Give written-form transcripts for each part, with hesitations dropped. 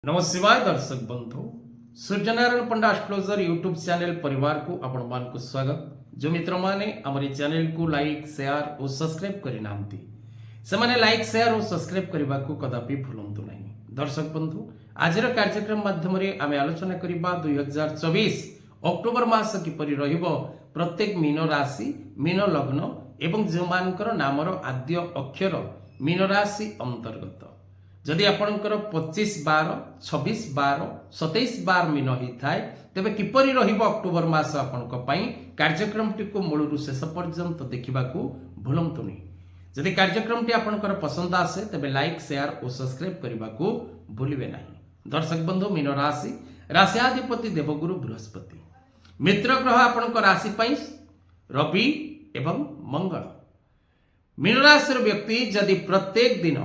नमः शिवाय दर्शक बंधु सूर्यनारायण पंडा एस्ट्रोलॉजर यूट्यूब चैनल परिवार को आपण मान को स्वागत। जो मित्र माने हमारे चैनल को लाइक शेयर और सब्सक्राइब करि नांती से माने लाइक शेयर और सब्सक्राइब करबा को कदापि भूलंतु नहीं। दर्शक बंधु आजर कार्यक्रम माध्यम रे आमे आलोचना करिबा 2024 अक्टोबर मास किपरि रहिबो प्रत्येक मीन राशि मीन लग्न एवं जो मानकर नामर आद्य अक्षर मीन राशि अंतर्गत जदि आपणकर 25/12 26/12 27/12 मीन ही थाए तेबे किपरि रहिबो अक्टोबर मास आपणक पई कार्यक्रमटी को मूलरु शेष पर्यंत देखा भूलंतु नहीं। जदि कार्यक्रमटी आपणकर पसंद आसे तेबे लाइक शेयर और सब्सक्राइब करने को भूलिबे नहीं। दर्शक बंधु मीन राशि राशियाधिपति देवगुरु बृहस्पति मित्र ग्रह आपणक राशि पई रवि एवं मंगल। मीन राशि व्यक्ति जदि प्रत्येक दिन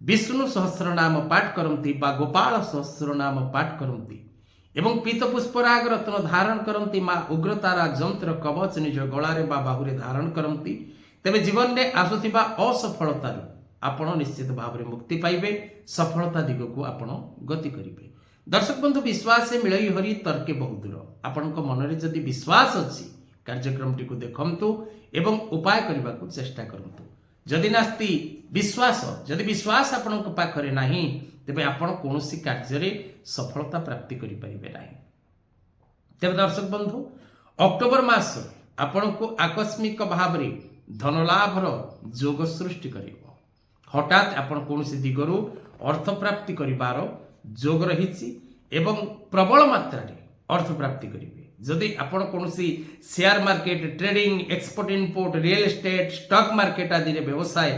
विष्णु सहस्रनाम पाठ करती बा गोपाल सहस्रनाम पाठ करती एवं पीत पुष्पराग रत्न धारण करती माँ उग्रतारा जंत्र कवच निज गलारे बा बाहुरे धारण करती तेरे जीवन में आसुथिबा असफलतार आपण निश्चित भाव में मुक्ति पाइबे सफलता दिग को आपण गति करिवे। दर्शक बंधु विश्वास से मिलई हरि तर्के बहुत दूर आपण मन में जदि विश्वास अच्छी कार्यक्रमटी को देखंतु एवं उपाय करने को चेष्टा करंतु। जदि नास्ति विश्वास जदि विश्वास आपण पाखरे नाही तेबे आपण कोनोसी कार्य रे सफलता प्राप्ति करि परिबे नाही। तेबे दर्शक बंधु अक्टोबर मास आपण को आकस्मिक भाव रे धन लाभर जोग सृष्टि करिवो। हठात आपण कोनोसी दिगरु अर्थ प्राप्ति करिवार जोग रहिछि एवं प्रबल मात्रा रे अर्थ प्राप्ति करिवे। जदि आपण कोनोसी share market trading export import real estate stock market आदि रे व्यवसाय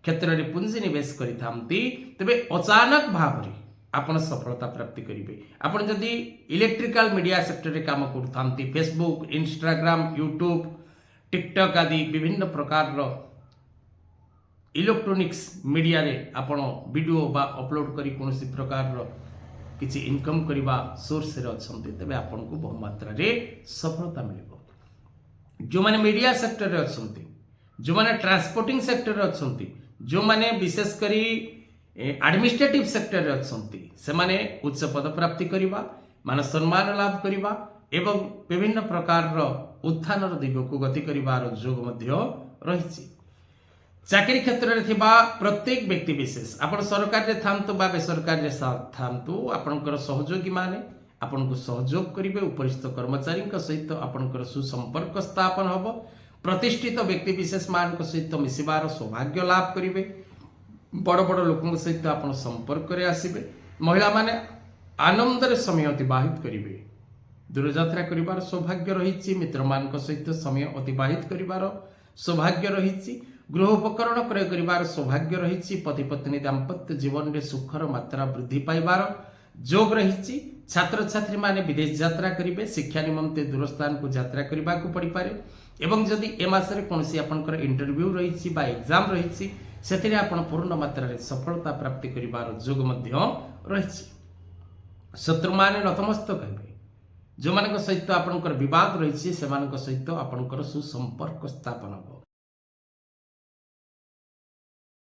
क्षेत्र में पुंजी निवेश करिथांती तेबे अचानक भाव रे आपण सफलता प्राप्ति करिवे। आपण जदि इलेक्ट्रिकल मीडिया सेक्टर रे काम करथांती फेसबुक इंस्टाग्राम यूट्यूब टिकटॉक आदि विभिन्न प्रकार रो इलेक्ट्रॉनिक्स मीडिया रे आपण वीडियो बा अपलोड करी कोनोसी प्रकार रो किसी इनकम करवा सोर्स रे अछंती तेबे आपण को बहु मात्रा रे सफलता मिलिबो। जो माने मीडिया सेक्टर रे अछंती जो माने ट्रांसपोर्टिंग सेक्टर रे अछंती जो माने विशेष करी एडमिनिस्ट्रेटिव सेक्टर रे अछंती से माने उच्च पद प्राप्ति करवा मान सम्मान लाभ करवा एवं विभिन्न प्रकार रो उत्थान रो दिग को गति करिवार जोग मध्य रहिछि। चाकरी क्षेत्र में थिबा प्रत्येक व्यक्ति विशेष आपण सरकार रे थांतु बा बेसरकार रे थांतु आपणकर सहयोगी माने आपन को सहयोग करिवे। उपरिस्थ कर्मचारी सहित आपणकर सुसंपर्क स्थापन हबो। प्रतिष्ठित व्यक्ति विशेष मान सहित मिसिबार सौभाग्य लाभ करिवे। बड़ बड़ लोक सहित आपण संपर्क रे आसीबे। महिला माने आनंद रे समय अतिबाहित करिवे। दूर यात्रा करिवार सौभाग्य रहिछि। मित्र मान सहित समय अतिबाहित करिवार सौभाग्य रहिछि। गृह उपकरण क्रय करिवार सौभाग्य रहिछि। पति पत्नी दाम्पत्य जीवन में सुखर मात्रा वृद्धि पाइबार जोग रहिछि। छात्र छात्री माने विदेश यात्रा करिवे। शिक्षा निमंते दूर स्थान को यात्रा करबा को पड़ी पारे एवं जदि ए मासरे कोनसी आपनकर इंटरव्यू रहिछि बा एग्जाम रहिछि सेतिरे आपण पूर्ण मात्रा रे सफलता प्राप्ति करिवार जोग मध्य रहिछि। शत्रु माने नतमस्तक हेबे। जो मानक सहित आपनकर विवाद रहिछि से मानक सहित आपनकर सुसंपर्क स्थापन हो।